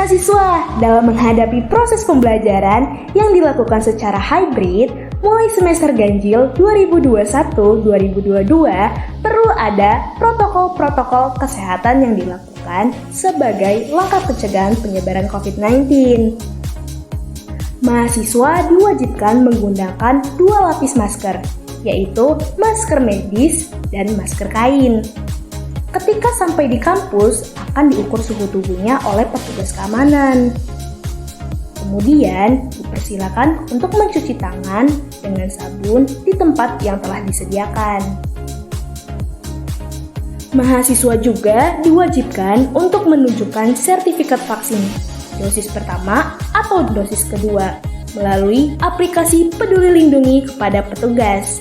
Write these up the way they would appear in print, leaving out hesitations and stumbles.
Mahasiswa dalam menghadapi proses pembelajaran yang dilakukan secara hybrid mulai semester ganjil 2021-2022 perlu ada protokol-protokol kesehatan yang dilakukan sebagai langkah pencegahan penyebaran COVID-19. Mahasiswa diwajibkan menggunakan 2 lapis masker, yaitu masker medis dan masker kain. Ketika sampai di kampus, akan diukur suhu tubuhnya oleh petugas keamanan. Kemudian, dipersilakan untuk mencuci tangan dengan sabun di tempat yang telah disediakan. Mahasiswa juga diwajibkan untuk menunjukkan sertifikat vaksin dosis pertama atau dosis kedua melalui aplikasi Peduli Lindungi kepada petugas.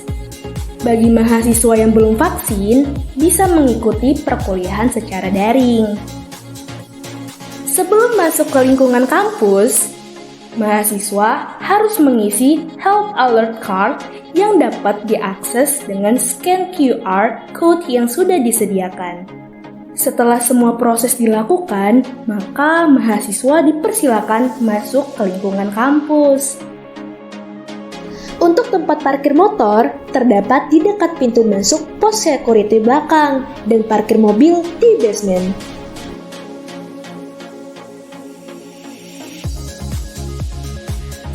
Bagi mahasiswa yang belum vaksin, bisa mengikuti perkuliahan secara daring. Sebelum masuk ke lingkungan kampus, mahasiswa harus mengisi Health Alert Card yang dapat diakses dengan scan QR code yang sudah disediakan. Setelah semua proses dilakukan, maka mahasiswa dipersilakan masuk ke lingkungan kampus. Untuk tempat parkir motor, terdapat di dekat pintu masuk pos security belakang dan parkir mobil di basement.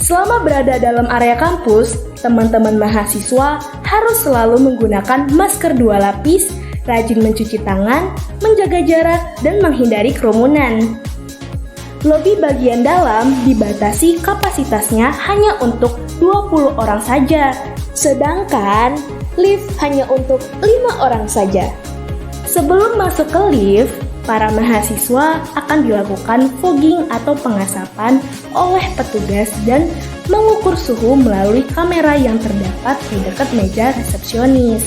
Selama berada dalam area kampus, teman-teman mahasiswa harus selalu menggunakan masker 2 lapis, rajin mencuci tangan, menjaga jarak, dan menghindari kerumunan. Lobi bagian dalam dibatasi kapasitasnya hanya untuk 20 orang saja, sedangkan lift hanya untuk 5 orang saja. Sebelum masuk ke lift, para mahasiswa akan dilakukan fogging atau pengasapan oleh petugas dan mengukur suhu melalui kamera yang terdapat di dekat meja resepsionis.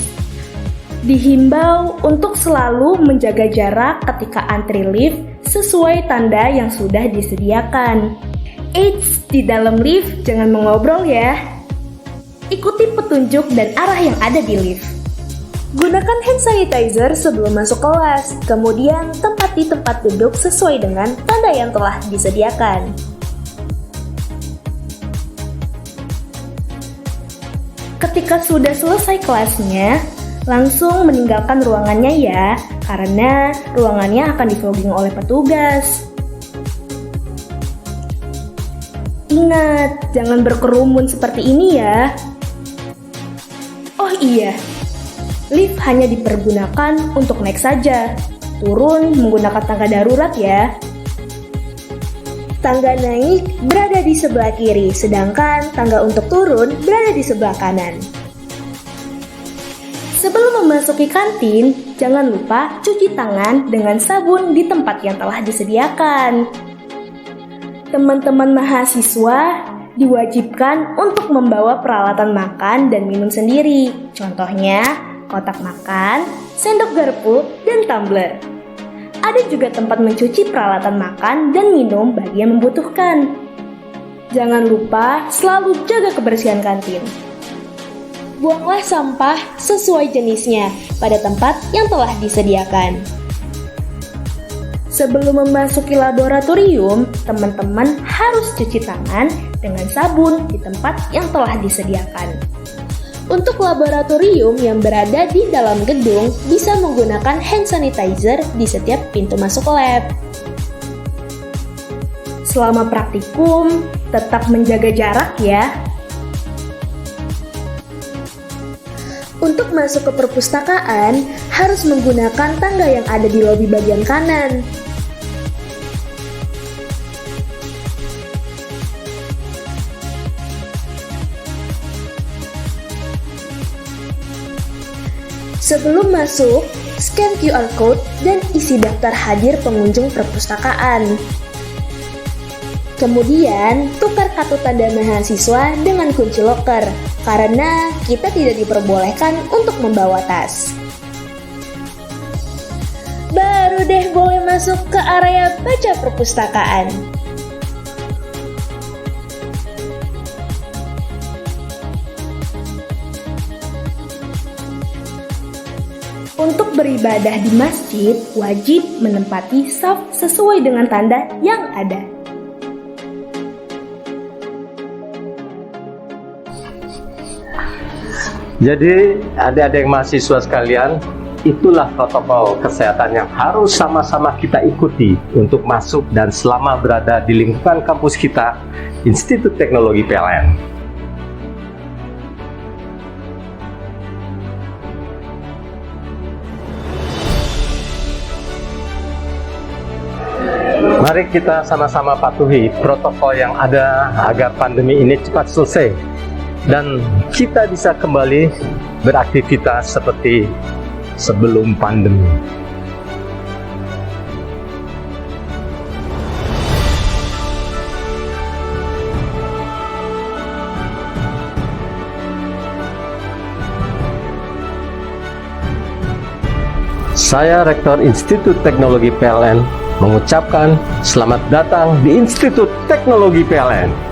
Dihimbau untuk selalu menjaga jarak ketika antri lift sesuai tanda yang sudah disediakan. Eits, di dalam lift jangan mengobrol ya. Ikuti petunjuk dan arah yang ada di lift. Gunakan hand sanitizer sebelum masuk kelas, kemudian tempati tempat duduk sesuai dengan tanda yang telah disediakan. Ketika sudah selesai kelasnya, langsung meninggalkan ruangannya ya, karena ruangannya akan di-fogging oleh petugas. Ingat, jangan berkerumun seperti ini ya. Oh iya, lift hanya dipergunakan untuk naik saja. Turun menggunakan tangga darurat ya. Tangga naik berada di sebelah kiri, sedangkan tangga untuk turun berada di sebelah kanan. Sebelum memasuki kantin, jangan lupa cuci tangan dengan sabun di tempat yang telah disediakan. Teman-teman mahasiswa diwajibkan untuk membawa peralatan makan dan minum sendiri. Contohnya, kotak makan, sendok garpu, dan tumbler. Ada juga tempat mencuci peralatan makan dan minum bagi yang membutuhkan. Jangan lupa selalu jaga kebersihan kantin. Buanglah sampah sesuai jenisnya pada tempat yang telah disediakan. Sebelum memasuki laboratorium, teman-teman harus cuci tangan dengan sabun di tempat yang telah disediakan. Untuk laboratorium yang berada di dalam gedung, bisa menggunakan hand sanitizer di setiap pintu masuk lab. Selama praktikum, tetap menjaga jarak ya. Untuk masuk ke perpustakaan, harus menggunakan tangga yang ada di lobi bagian kanan. Sebelum masuk, scan QR code dan isi daftar hadir pengunjung perpustakaan. Kemudian, tukar kartu tanda mahasiswa dengan kunci loker, karena kita tidak diperbolehkan untuk membawa tas. Baru deh boleh masuk ke area baca perpustakaan. Untuk beribadah di masjid, wajib menempati shaf sesuai dengan tanda yang ada. Jadi adik-adik mahasiswa sekalian, itulah protokol kesehatan yang harus sama-sama kita ikuti untuk masuk dan selama berada di lingkungan kampus kita, Institut Teknologi PLN. Mari kita sama-sama patuhi protokol yang ada agar pandemi ini cepat selesai dan kita bisa kembali beraktivitas seperti sebelum pandemi. Saya Rektor Institut Teknologi PLN mengucapkan selamat datang di Institut Teknologi PLN.